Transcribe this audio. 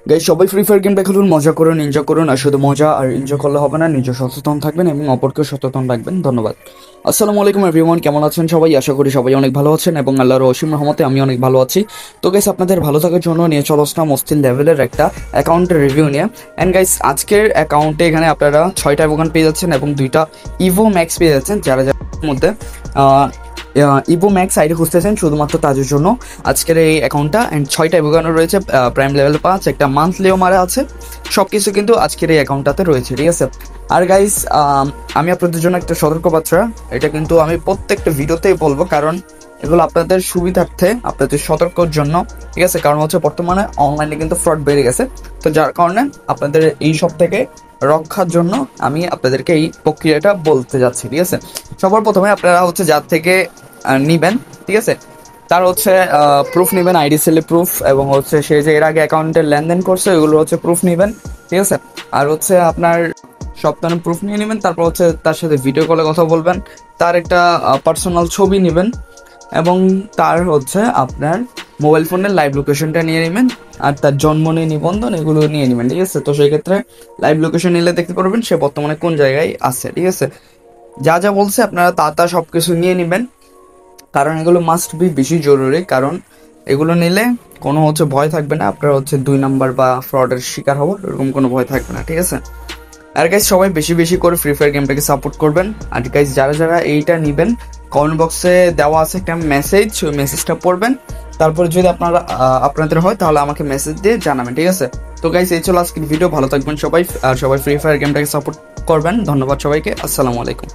Guys, সবাই free fire গেমটা খেলুন, মজা করুন, এনজয় করুন। আর শুধু মজা আর এনজয় করলে হবে না, নিজে সচেতন থাকবেন এবং অপরকে সচেতন রাখবেন। ধন্যবাদ। আসসালামু আলাইকুম এভরিওয়ান, কেমন আছেন সবাই? আশা করি সবাই অনেক ভালো আছেন এবং আল্লাহর অসীম রহমতে আমি অনেক ভালো আছি। তো গাইস, আপনাদের ভালো থাকার জন্য নিয়ে চলে আসলাম অস্থির লেভেলের একটা অ্যাকাউন্টের রিভিউ নিয়ে। অ্যান্ড গাইস, আজকের অ্যাকাউন্টে এখানে আপনারা 6টা ইভোগান পেয়ে যাচ্ছেন এবং 2টা ইভো ম্যাক্স পেয়ে যাচ্ছেন। যারা যার মধ্যে ইভো ম্যাক্স আইডি খুঁজতেছেন শুধুমাত্র তাদের জন্য আজকের এই অ্যাকাউন্টটা। অ্যান্ড 6টা ইভোগানও রয়েছে, প্রাইম লেভেল 5, একটা মান্থলিও মারা আছে। সব কিছু কিন্তু আজকের এই অ্যাকাউন্টটাতে রয়েছে, ঠিক আছে। আর গাইস, আমি আপনাদের জন্য একটা সতর্কবার্তা, এটা কিন্তু আমি প্রত্যেকটা ভিডিওতেই বলবো, কারণ এগুলো আপনাদের সুবিধার্থে, আপনাদের সতর্কর জন্য, ঠিক আছে। কারণ হচ্ছে বর্তমানে অনলাইনে কিন্তু ফ্রড বেড়ে গেছে, তো যার কারণে আপনাদের এই সব থেকে রক্ষার জন্য আমি আপনাদেরকে এই প্রক্রিয়াটা বলতে যাচ্ছি, ঠিক আছে। সবার প্রথমে আপনারা হচ্ছে যার থেকে নিবেন, ঠিক আছে, তার হচ্ছে প্রুফ নেবেন, আইডি সেলে প্রুফ, এবং হচ্ছে সে যে এর আগে অ্যাকাউন্টে লেনদেন করছে ওগুলো হচ্ছে প্রুফ নেবেন, ঠিক আছে। আর হচ্ছে আপনার সপ্তাহে প্রুফ নিয়ে নেবেন, তারপর হচ্ছে তার সাথে ভিডিও কলে কথা বলবেন, তার একটা পার্সোনাল ছবি নেবেন, এবং তার হচ্ছে আপনার মোবাইল ফোনের লাইভ লোকেশনটা নিয়ে নেবেন, আর তার জন্ম নিবন্ধন এগুলো নিয়ে নেবেন, ঠিক আছে। তো সেই ক্ষেত্রে লাইভ লোকেশন নিলে দেখতে পারবেন সে বর্তমানে কোন জায়গায় আছে, ঠিক আছে। যা যা বলছে আপনারা তা সব কিছু নিয়ে নেবেন, কারণ এগুলো মাস্ট বি বেশি জরুরি। কারণ এগুলো নিলে কোনো হচ্ছে ভয় থাকবে না, আপনারা হচ্ছে 2 নাম্বার বা ফ্রডের শিকার হবো এরকম কোনো ভয় থাকবে না, ঠিক আছে। আর গাইজ, সবাই বেশি বেশি করে ফ্রি ফায়ার গেমটাকে সাপোর্ট করবেন। আর গাইজ, যারা যারা এইটা নেবেন, কমেন্ট বক্সে দেওয়া আছে একটা মেসেজ, ওই মেসেজটা পড়বেন। তারপর যদি আপনাদের হয় তাহলে আমাকে মেসেজ দিয়ে জানাবেন, ঠিক আছে। তো গাইজ, এই চলো আজকের ভিডিও। ভালো থাকবেন সবাই, আর সবাই ফ্রি ফায়ার গেমটাকে সাপোর্ট করবেন। ধন্যবাদ সবাইকে, আসসালামু আলাইকুম।